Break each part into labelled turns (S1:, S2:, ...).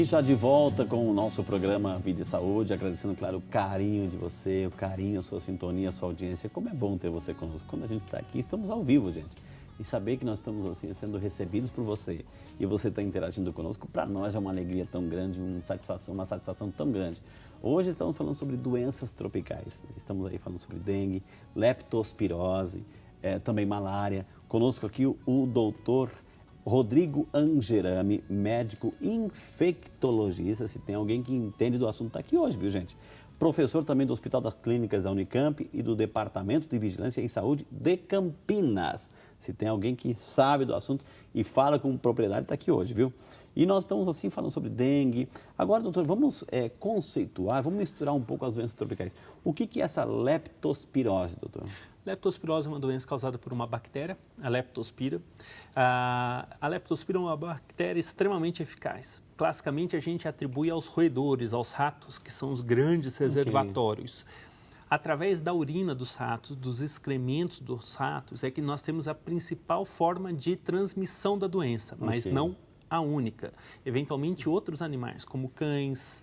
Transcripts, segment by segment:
S1: aqui já de volta com o nosso programa Vida e Saúde, agradecendo, claro, o carinho de você, o carinho, a sua sintonia, a sua audiência. Como é bom ter você conosco. Quando a gente está aqui, estamos ao vivo, gente. E saber que nós estamos assim, sendo recebidos por você e você está interagindo conosco, para nós é uma alegria tão grande, uma satisfação tão grande. Hoje estamos falando sobre doenças tropicais. Estamos aí falando sobre dengue, leptospirose, também malária. Conosco aqui o doutor Rodrigo Angerami, médico infectologista. Se tem alguém que entende do assunto, está aqui hoje, viu, gente? Professor também do Hospital das Clínicas da Unicamp e do Departamento de Vigilância em Saúde de Campinas. Se tem alguém que sabe do assunto e fala com propriedade, está aqui hoje, viu? E nós estamos assim falando sobre dengue. Agora, doutor, vamos conceituar, vamos misturar um pouco as doenças tropicais. O que é essa leptospirose, doutor?
S2: Leptospirose é uma doença causada por uma bactéria, a Leptospira. A Leptospira é uma bactéria extremamente eficaz. Classicamente, a gente atribui aos roedores, aos ratos, que são os grandes reservatórios. Através da urina dos ratos, dos excrementos dos ratos, é que nós temos a principal forma de transmissão da doença, mas não a única. Eventualmente, outros animais, como cães,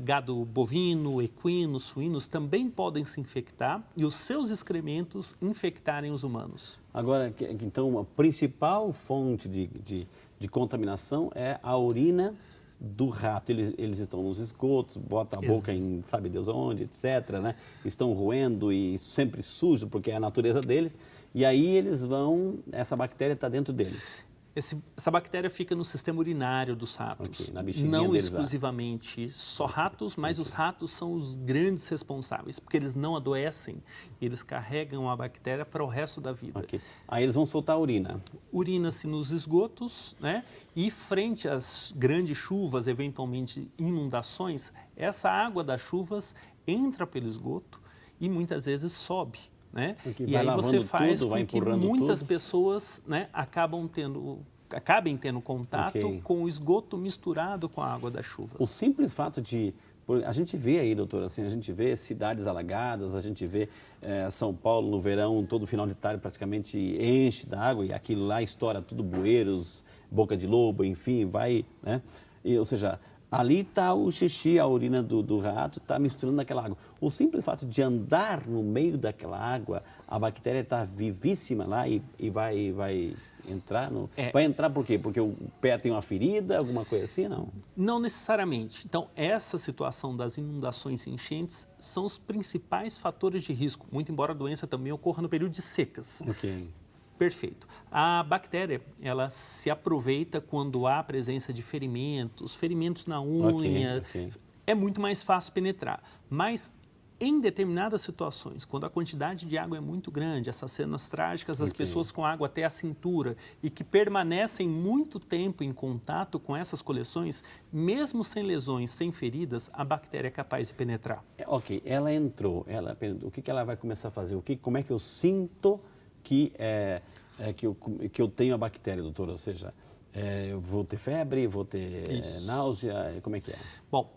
S2: gado bovino, equino, suínos, também podem se infectar e os seus excrementos infectarem os humanos.
S1: Agora, então, a principal fonte de contaminação é a urina do rato. Eles estão nos esgotos, botam a boca em sabe Deus onde, etc., né? Estão roendo e sempre sujo, porque é a natureza deles. E aí eles vão, essa bactéria está dentro deles.
S2: Essa bactéria fica no sistema urinário dos ratos,
S1: na bexiguinha
S2: não
S1: deles
S2: exclusivamente só ratos, mas os ratos são os grandes responsáveis, porque eles não adoecem, eles carregam a bactéria para o resto da vida.
S1: Aí eles vão soltar a urina.
S2: Urina-se nos esgotos, né? E frente às grandes chuvas, eventualmente inundações, essa água das chuvas entra pelo esgoto e muitas vezes sobe. Né? E aí você faz com que muitas pessoas, né, acabem tendo contato com o esgoto misturado com a água das chuvas.
S1: O simples fato de... A gente vê aí, doutor, assim, a gente vê cidades alagadas, a gente vê São Paulo no verão, todo final de tarde praticamente enche d'água e aquilo lá estoura tudo, bueiros, boca de lobo, enfim, vai, né? Ou seja... Ali está o xixi, a urina do rato, está misturando naquela água. O simples fato de andar no meio daquela água, a bactéria está vivíssima lá e vai entrar no... Vai entrar por quê? Porque o pé tem uma ferida, alguma coisa assim, não?
S2: Não necessariamente. Então, essa situação das inundações e enchentes são os principais fatores de risco, muito embora a doença também ocorra no período de secas. Perfeito. A bactéria, ela se aproveita quando há presença de ferimentos na unha, é muito mais fácil penetrar. Mas, em determinadas situações, quando a quantidade de água é muito grande, essas cenas trágicas das pessoas com água até a cintura e que permanecem muito tempo em contato com essas coleções, mesmo sem lesões, sem feridas, a bactéria é capaz de penetrar.
S1: Ela entrou, o que ela vai começar a fazer? Como é que eu sinto que eu tenho a bactéria, doutor? Ou seja, eu vou ter febre, vou ter náusea, como é que é?
S2: Bom,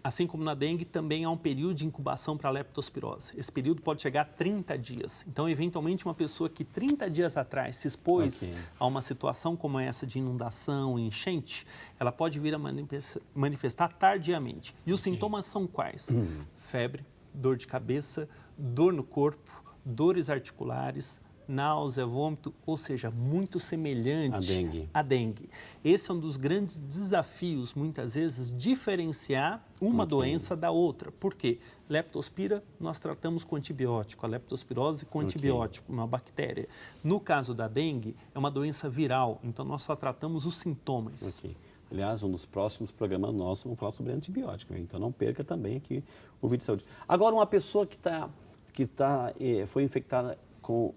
S2: assim como na dengue, também há um período de incubação para a leptospirose. Esse período pode chegar a 30 dias. Então, eventualmente, uma pessoa que 30 dias atrás se expôs a uma situação como essa de inundação, enchente, ela pode vir a manifestar tardiamente. E os sintomas são quais? Febre, dor de cabeça, dor no corpo, dores articulares, náusea, vômito, ou seja, muito semelhante à dengue. Esse é um dos grandes desafios, muitas vezes, diferenciar uma doença da outra. Por quê? Leptospira, nós tratamos com antibiótico, a leptospirose com antibiótico, uma bactéria. No caso da dengue, é uma doença viral, então nós só tratamos os sintomas.
S1: Aliás, um dos próximos programas nossos vamos falar sobre antibiótico, então não perca também aqui o vídeo de saúde. Agora, uma pessoa que foi infectada com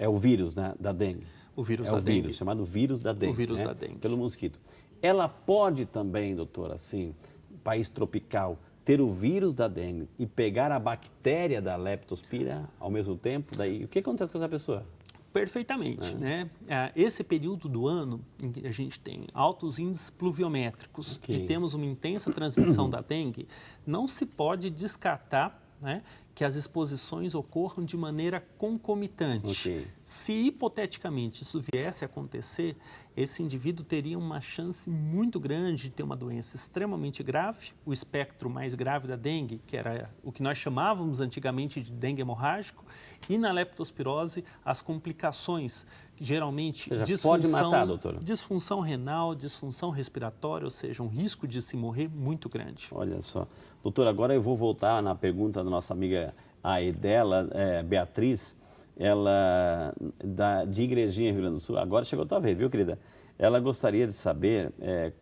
S1: o vírus, né, da dengue.
S2: O vírus da dengue.
S1: Chamado vírus da dengue.
S2: O vírus da dengue.
S1: Pelo mosquito. Ela pode também, doutor, assim, país tropical, ter o vírus da dengue e pegar a bactéria da leptospira ao mesmo tempo? Daí, o que acontece com essa pessoa?
S2: Perfeitamente, né? Esse período do ano em que a gente tem altos índices pluviométricos e temos uma intensa transmissão da dengue, não se pode descartar, né, que as exposições ocorram de maneira concomitante.
S1: Okay.
S2: Se hipoteticamente isso viesse a acontecer, esse indivíduo teria uma chance muito grande de ter uma doença extremamente grave, o espectro mais grave da dengue, que era o que nós chamávamos antigamente de dengue hemorrágico, e na leptospirose as complicações, geralmente
S1: pode matar, doutor.
S2: Disfunção renal, disfunção respiratória, ou seja, um risco de se morrer muito grande.
S1: Olha só. Doutor, agora eu vou voltar na pergunta da nossa amiga dela, Beatriz, ela de Igrejinha, Rio Grande do Sul. Agora chegou a tua vez, viu, querida? Ela gostaria de saber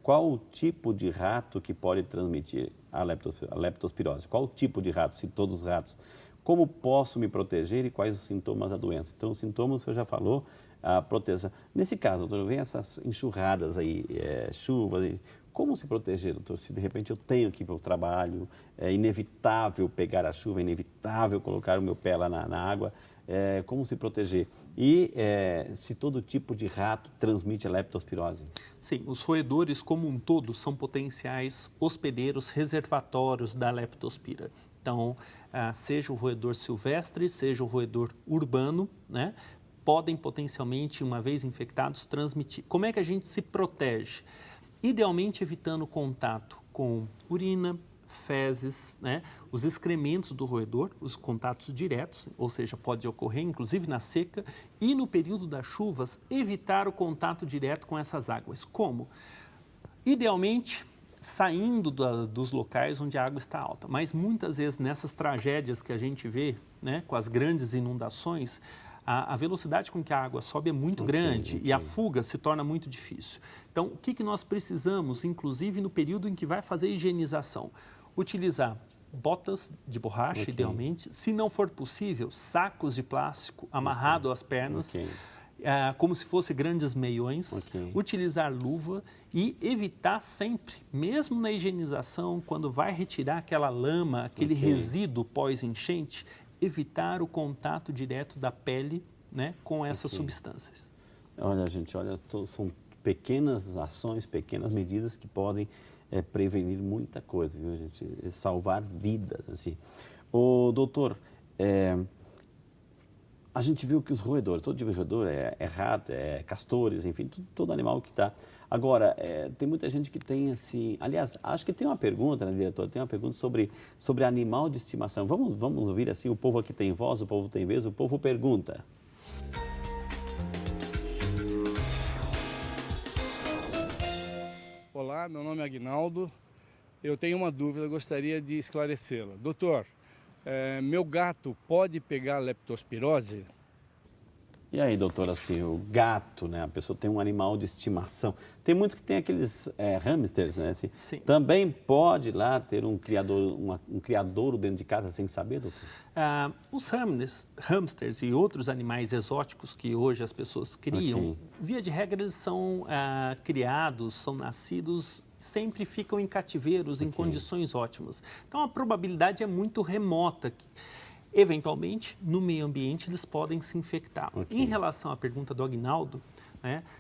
S1: qual o tipo de rato que pode transmitir a leptospirose. Qual o tipo de rato, se todos os ratos? Como posso me proteger e quais os sintomas da doença? Então, os sintomas você já falou, a proteção. Nesse caso, doutor, vem essas enxurradas aí, chuvas. Como se proteger, doutor? Se de repente eu tenho que ir para o trabalho, é inevitável pegar a chuva, é inevitável colocar o meu pé lá na água, como se proteger? E se todo tipo de rato transmite a leptospirose?
S2: Sim, os roedores como um todo são potenciais hospedeiros reservatórios da leptospira. Então, seja o roedor silvestre, seja o roedor urbano, né, podem potencialmente, uma vez infectados, transmitir. Como é que a gente se protege? Idealmente evitando contato com urina, fezes, né, os excrementos do roedor, os contatos diretos, ou seja, pode ocorrer inclusive na seca, e no período das chuvas, evitar o contato direto com essas águas. Como? Idealmente, saindo dos locais onde a água está alta, mas muitas vezes nessas tragédias que a gente vê, né, com as grandes inundações, a velocidade com que a água sobe é muito grande e a fuga se torna muito difícil. Então, o que nós precisamos, inclusive no período em que vai fazer a higienização? Utilizar botas de borracha, idealmente. Se não for possível, sacos de plástico amarrado às pernas, como se fossem grandes meiões. Utilizar luva e evitar sempre, mesmo na higienização, quando vai retirar aquela lama, aquele resíduo pós-enchente, evitar o contato direto da pele, né, com essas substâncias.
S1: Olha, gente, são pequenas ações, pequenas medidas que podem prevenir muita coisa, viu, gente? Salvar vidas, assim. Ô, doutor, a gente viu que os roedores, todo tipo de roedor é rato, castores, enfim, todo animal que está. Agora, tem muita gente que tem assim... Aliás, acho que tem uma pergunta, né, diretor? Tem uma pergunta sobre animal de estimação. Vamos ouvir assim, o povo aqui tem voz, o povo tem vez, o povo pergunta.
S3: Olá, meu nome é Aguinaldo. Eu tenho uma dúvida, gostaria de esclarecê-la. Doutor, meu gato pode pegar leptospirose?
S1: E aí, doutor, assim, o gato, né? A pessoa tem um animal de estimação. Tem muitos que têm aqueles hamsters, né? Assim,
S2: sim.
S1: Também pode lá ter um criadouro dentro de casa sem saber, doutor?
S2: Os hamsters e outros animais exóticos que hoje as pessoas criam, via de regra eles são criados, são nascidos, sempre ficam em cativeiros, em condições ótimas. Então a probabilidade é muito remota. Eventualmente, no meio ambiente, eles podem se infectar. Em relação à pergunta do Aguinaldo,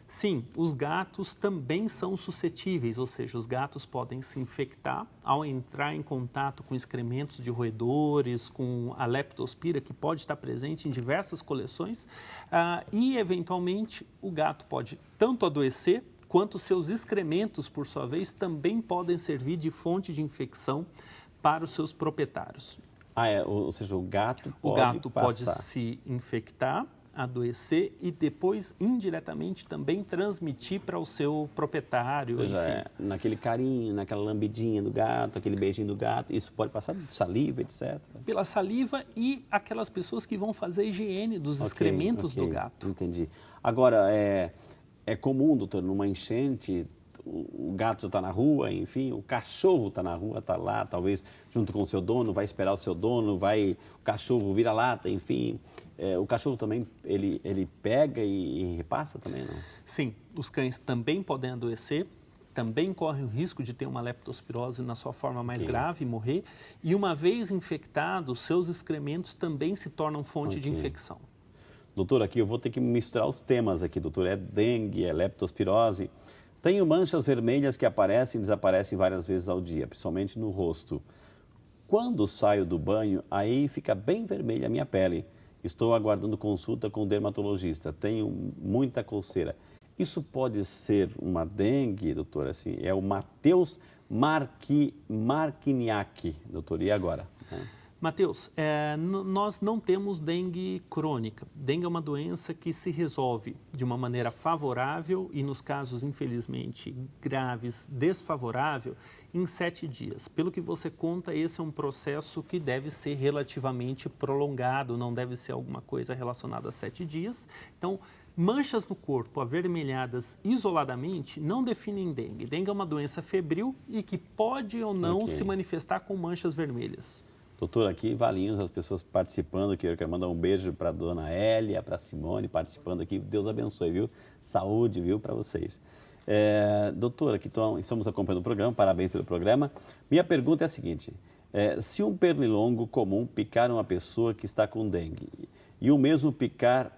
S2: sim, os gatos também são suscetíveis, ou seja, os gatos podem se infectar ao entrar em contato com excrementos de roedores, com a leptospira, que pode estar presente em diversas coleções, e, eventualmente, o gato pode tanto adoecer, quanto seus excrementos, por sua vez, também podem servir de fonte de infecção para os seus proprietários.
S1: Ou seja, o gato pode
S2: se infectar, adoecer e depois, indiretamente, também transmitir para o seu proprietário.
S1: Ou seja, naquele carinho, naquela lambidinha do gato, aquele beijinho do gato, isso pode passar de saliva, etc. Pela
S2: saliva e aquelas pessoas que vão fazer a higiene dos excrementos do gato.
S1: Entendi. Agora, é comum, doutor, numa enchente, o gato está na rua, enfim, o cachorro está na rua, está lá, talvez junto com o seu dono, vai esperar o seu dono, o cachorro vira lata, enfim. O cachorro também, ele pega e repassa também, não?
S2: Sim, os cães também podem adoecer, também correm o risco de ter uma leptospirose na sua forma mais grave e morrer. E uma vez infectados, seus excrementos também se tornam fonte de infecção.
S1: Doutor, aqui eu vou ter que misturar os temas aqui, doutor. É dengue, é leptospirose. Tenho manchas vermelhas que aparecem e desaparecem várias vezes ao dia, principalmente no rosto. Quando saio do banho, aí fica bem vermelha a minha pele. Estou aguardando consulta com o dermatologista. Tenho muita coceira. Isso pode ser uma dengue, doutor? Assim, é o Matheus Marquiniak, doutor. E agora?
S2: Matheus, nós não temos dengue crônica. Dengue é uma doença que se resolve de uma maneira favorável e, nos casos, infelizmente, graves, desfavorável, em 7 dias. Pelo que você conta, esse é um processo que deve ser relativamente prolongado, não deve ser alguma coisa relacionada a 7 dias. Então, manchas no corpo avermelhadas isoladamente não definem dengue. Dengue é uma doença febril e que pode ou não se manifestar com manchas vermelhas.
S1: Doutor, aqui Valinhos, as pessoas participando aqui, eu quero mandar um beijo para a dona Hélia, para a Simone, participando aqui. Deus abençoe, viu? Saúde, viu, para vocês. Doutor, aqui estamos acompanhando o programa, parabéns pelo programa. Minha pergunta é a seguinte, se um pernilongo comum picar uma pessoa que está com dengue e o mesmo picar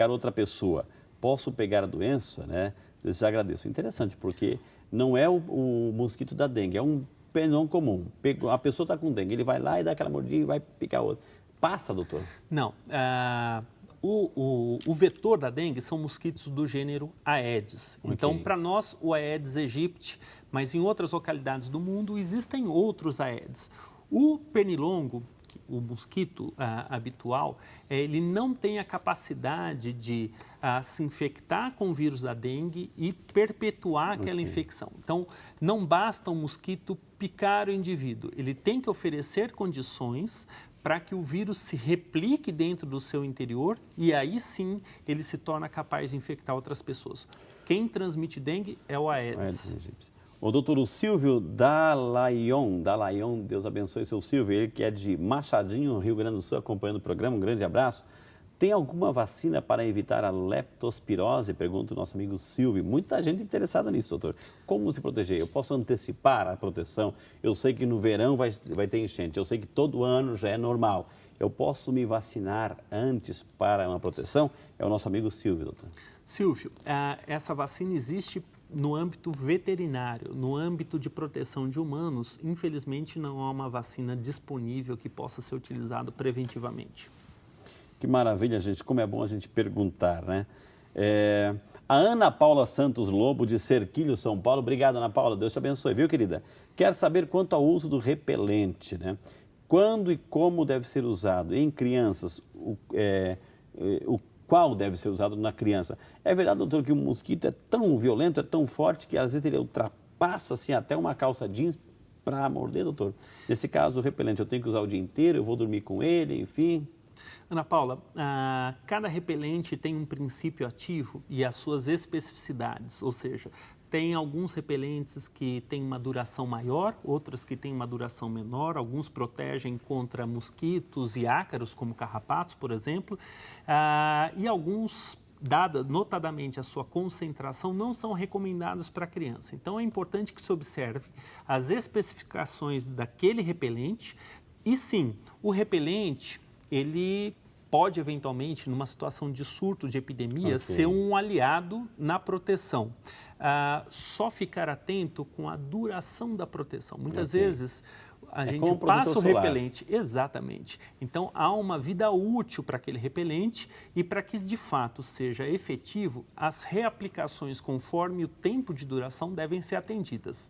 S1: outra pessoa, posso pegar a doença, né? Eu te agradeço. Interessante, porque não é o mosquito da dengue, é um pernilongo comum. A pessoa está com dengue, ele vai lá e dá aquela mordida e vai picar outra. Passa, doutor?
S2: Não. O vetor da dengue são mosquitos do gênero Aedes. Okay. Então, para nós, o Aedes aegypti, mas em outras localidades do mundo existem outros Aedes. O pernilongo, o mosquito habitual, ele não tem a capacidade de se infectar com o vírus da dengue e perpetuar aquela infecção. Então, não basta o mosquito picar o indivíduo, ele tem que oferecer condições para que o vírus se replique dentro do seu interior e aí sim ele se torna capaz de infectar outras pessoas. Quem transmite dengue é o Aedes.
S1: O doutor Silvio Dalayon, Deus abençoe seu Silvio, ele que é de Machadinho, Rio Grande do Sul, acompanhando o programa, um grande abraço. Tem alguma vacina para evitar a leptospirose? Pergunta o nosso amigo Silvio. Muita gente interessada nisso, doutor. Como se proteger? Eu posso antecipar a proteção? Eu sei que no verão vai ter enchente, eu sei que todo ano já é normal. Eu posso me vacinar antes para uma proteção? É o nosso amigo Silvio, doutor.
S2: Silvio, essa vacina existe no âmbito veterinário, no âmbito de proteção de humanos. Infelizmente, não há uma vacina disponível que possa ser utilizada preventivamente.
S1: Que maravilha, gente. Como é bom a gente perguntar, né? A Ana Paula Santos Lobo, de Cerquilho, São Paulo. Obrigado, Ana Paula. Deus te abençoe, viu, querida? Quer saber quanto ao uso do repelente, né? Quando e como deve ser usado em crianças? Qual deve ser usado na criança? É verdade, doutor, que o mosquito é tão violento, é tão forte, que às vezes ele ultrapassa assim, até uma calça jeans para morder, doutor? Nesse caso, o repelente eu tenho que usar o dia inteiro, eu vou dormir com ele, enfim...
S2: Ana Paula, cada repelente tem um princípio ativo e as suas especificidades, ou seja, tem alguns repelentes que têm uma duração maior, outros que têm uma duração menor, alguns protegem contra mosquitos e ácaros, como carrapatos, por exemplo, e alguns, dada notadamente a sua concentração, não são recomendados para a criança. Então, é importante que se observe as especificações daquele repelente e, sim, o repelente, ele pode, eventualmente, numa situação de surto, de epidemia, ser um aliado na proteção. Só ficar atento com a duração da proteção. Muitas vezes a gente passa o repelente. Exatamente. Então, há uma vida útil para aquele repelente e para que, de fato, seja efetivo, as reaplicações conforme o tempo de duração devem ser atendidas.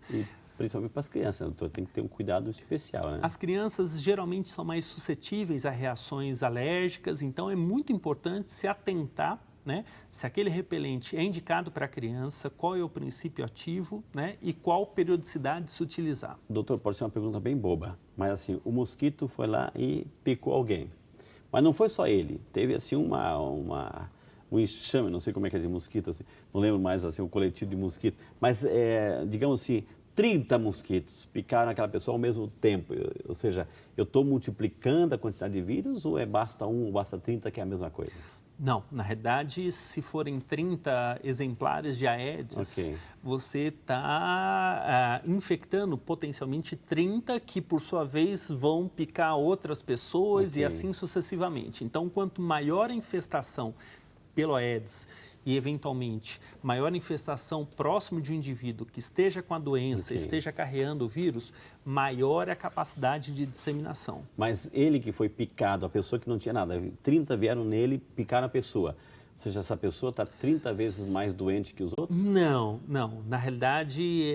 S1: Principalmente para as crianças, doutor, tem que ter um cuidado especial, né?
S2: As crianças geralmente são mais suscetíveis a reações alérgicas, então é muito importante se atentar, né, se aquele repelente é indicado para a criança, qual é o princípio ativo, né, e qual periodicidade se utilizar.
S1: Doutor, pode ser uma pergunta bem boba, mas assim, o mosquito foi lá e picou alguém. Mas não foi só ele, teve assim um enxame, não sei como é que é de mosquito, assim, não lembro mais assim, o coletivo de mosquito, mas digamos assim, 30 mosquitos picaram aquela pessoa ao mesmo tempo, ou seja, eu estou multiplicando a quantidade de vírus ou basta 1 ou basta 30 que é a mesma coisa?
S2: Não, na realidade, se forem 30 exemplares de Aedes, você está infectando potencialmente 30 que, por sua vez, vão picar outras pessoas e assim sucessivamente. Então, quanto maior a infestação pelo Aedes e, eventualmente, maior infestação próximo de um indivíduo que esteja com a doença, esteja carregando o vírus, maior é a capacidade de disseminação.
S1: Mas ele que foi picado, a pessoa que não tinha nada, 30 vieram nele, picaram a pessoa. Ou seja, essa pessoa está 30 vezes mais doente que os outros?
S2: Não. Na realidade,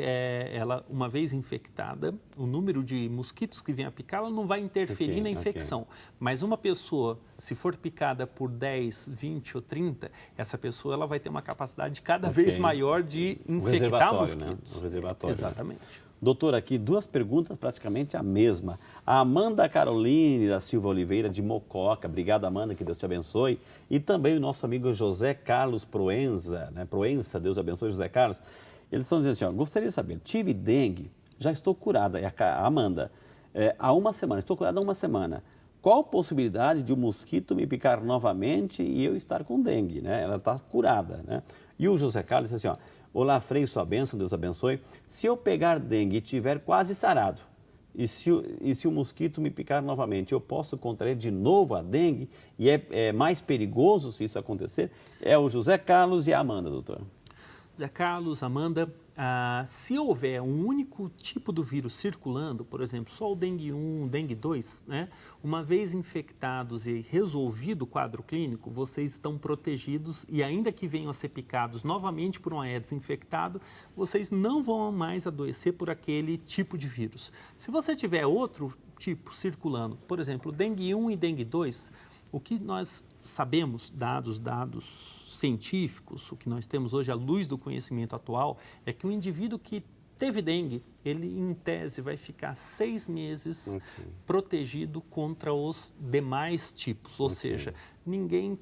S2: ela, uma vez infectada, o número de mosquitos que vem a picá-la não vai interferir na infecção. Mas uma pessoa, se for picada por 10, 20 ou 30, essa pessoa ela vai ter uma capacidade cada vez maior de infectar mosquitos.
S1: Né? O reservatório.
S2: Exatamente.
S1: Doutor, aqui duas perguntas praticamente a mesma. A Amanda Caroline da Silva Oliveira, de Mococa. Obrigado, Amanda, que Deus te abençoe. E também o nosso amigo José Carlos Proença, né? Proença, Deus abençoe, José Carlos. Eles estão dizendo assim, ó, gostaria de saber, tive dengue, já estou curada, é a Amanda, há uma semana, estou curada há uma semana. Qual a possibilidade de um mosquito me picar novamente e eu estar com dengue, né? Ela está curada, né? E o José Carlos disse assim, ó, olá, Frei, sua bênção, Deus abençoe. Se eu pegar dengue e estiver quase sarado, e se o mosquito me picar novamente, eu posso contrair de novo a dengue? E é mais perigoso se isso acontecer? É o José Carlos e a Amanda, doutor.
S2: José Carlos, Amanda, se houver um único tipo do vírus circulando, por exemplo, só o dengue 1, dengue 2, né? Uma vez infectados e resolvido o quadro clínico, vocês estão protegidos e ainda que venham a ser picados novamente por um Aedes infectado, vocês não vão mais adoecer por aquele tipo de vírus. Se você tiver outro tipo circulando, por exemplo, dengue 1 e dengue 2, o que nós sabemos, dados científicos, o que nós temos hoje à luz do conhecimento atual, é que o indivíduo que teve dengue, ele em tese vai ficar 6 meses protegido contra os demais tipos, ou seja, ninguém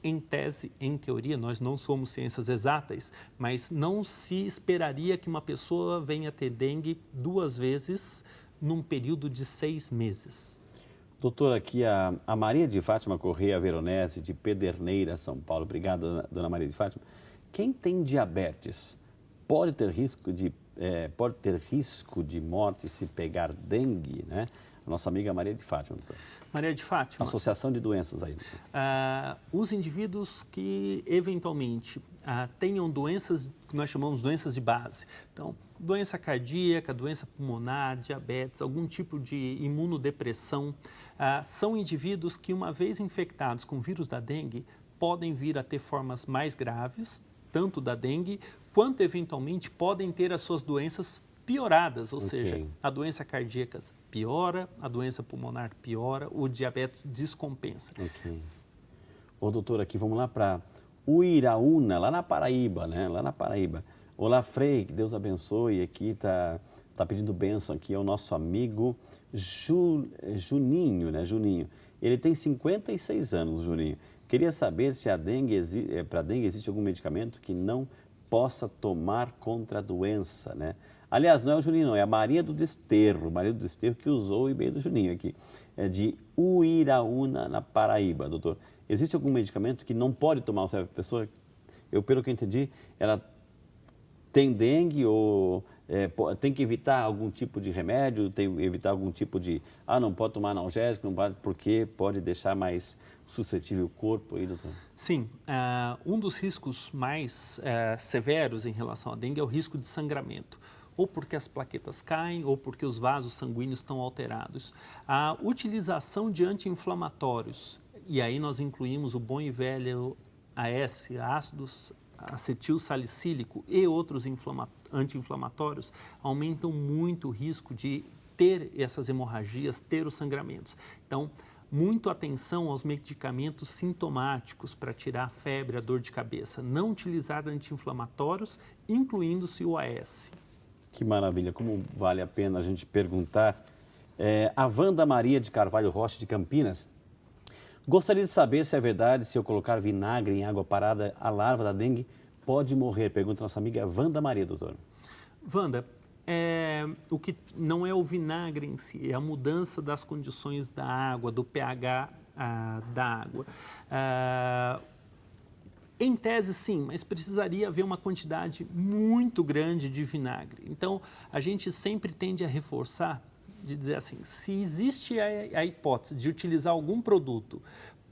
S2: em tese, em teoria, nós não somos ciências exatas, mas não se esperaria que uma pessoa venha ter dengue 2 vezes num período de 6 meses.
S1: Doutor, aqui a Maria de Fátima Correia Veronese, de Pederneira, São Paulo. Obrigado, dona Maria de Fátima. Quem tem diabetes pode ter risco de morte se pegar dengue, né? A nossa amiga Maria de Fátima, doutor.
S2: Maria de Fátima.
S1: Associação de doenças aí.
S2: Os indivíduos que eventualmente tenham doenças que nós chamamos de doenças de base. Então, doença cardíaca, doença pulmonar, diabetes, algum tipo de imunodepressão, são indivíduos que, uma vez infectados com o vírus da dengue, podem vir a ter formas mais graves, tanto da dengue, quanto eventualmente podem ter as suas doenças pioradas, ou seja, a doença cardíaca piora, a doença pulmonar piora, o diabetes descompensa.
S1: Ô, doutor, aqui vamos lá para Uiraúna, lá na Paraíba, né? Lá na Paraíba. Olá, Frei, que Deus abençoe. Aqui está pedindo bênção aqui, é o nosso amigo Juninho, né? Juninho. Ele tem 56 anos, Juninho. Queria saber se para dengue existe algum medicamento que não possa tomar contra a doença, né? Aliás, não é o Juninho, não, é a Maria do Desterro, que usou o e-mail do Juninho aqui. É de Uiraúna, na Paraíba, doutor. Existe algum medicamento que não pode tomar se a pessoa, pelo que eu entendi, ela tem dengue ou tem que evitar algum tipo de remédio, tem que evitar algum tipo de, não pode tomar analgésico, não pode, porque pode deixar mais suscetível o corpo aí, doutor?
S2: Sim, um dos riscos mais severos em relação à dengue é o risco de sangramento, ou porque as plaquetas caem, ou porque os vasos sanguíneos estão alterados. A utilização de anti-inflamatórios, e aí nós incluímos o bom e velho AS, ácido acetil salicílico e outros anti-inflamatórios, aumentam muito o risco de ter essas hemorragias, ter os sangramentos. Então, muito atenção aos medicamentos sintomáticos para tirar a febre, a dor de cabeça. Não utilizar anti-inflamatórios, incluindo-se o AS.
S1: Que maravilha, como vale a pena a gente perguntar. A Wanda Maria de Carvalho Rocha, de Campinas, gostaria de saber se é verdade, se eu colocar vinagre em água parada, a larva da dengue pode morrer. Pergunta nossa amiga Wanda Maria, doutor.
S2: Wanda, o que não é o vinagre em si, é a mudança das condições da água, do pH da água. Em tese, sim, mas precisaria haver uma quantidade muito grande de vinagre. Então, a gente sempre tende a reforçar, de dizer assim, se existe a hipótese de utilizar algum produto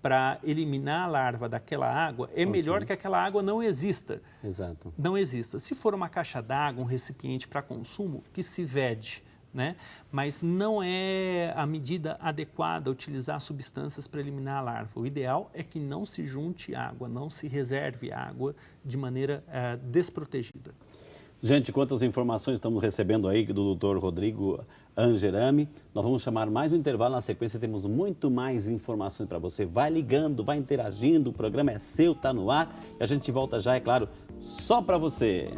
S2: para eliminar a larva daquela água, é melhor que aquela água não exista.
S1: Exato.
S2: Não exista. Se for uma caixa d'água, um recipiente para consumo, que se vede, né? Mas não é a medida adequada utilizar substâncias para eliminar a larva. O ideal é que não se junte água, não se reserve água de maneira desprotegida.
S1: Gente, quantas informações estamos recebendo aí do Dr. Rodrigo Angerami. Nós vamos chamar mais um intervalo, na sequência temos muito mais informações para você. Vai ligando, vai interagindo, o programa é seu, está no ar. E a gente volta já, é claro, só para você.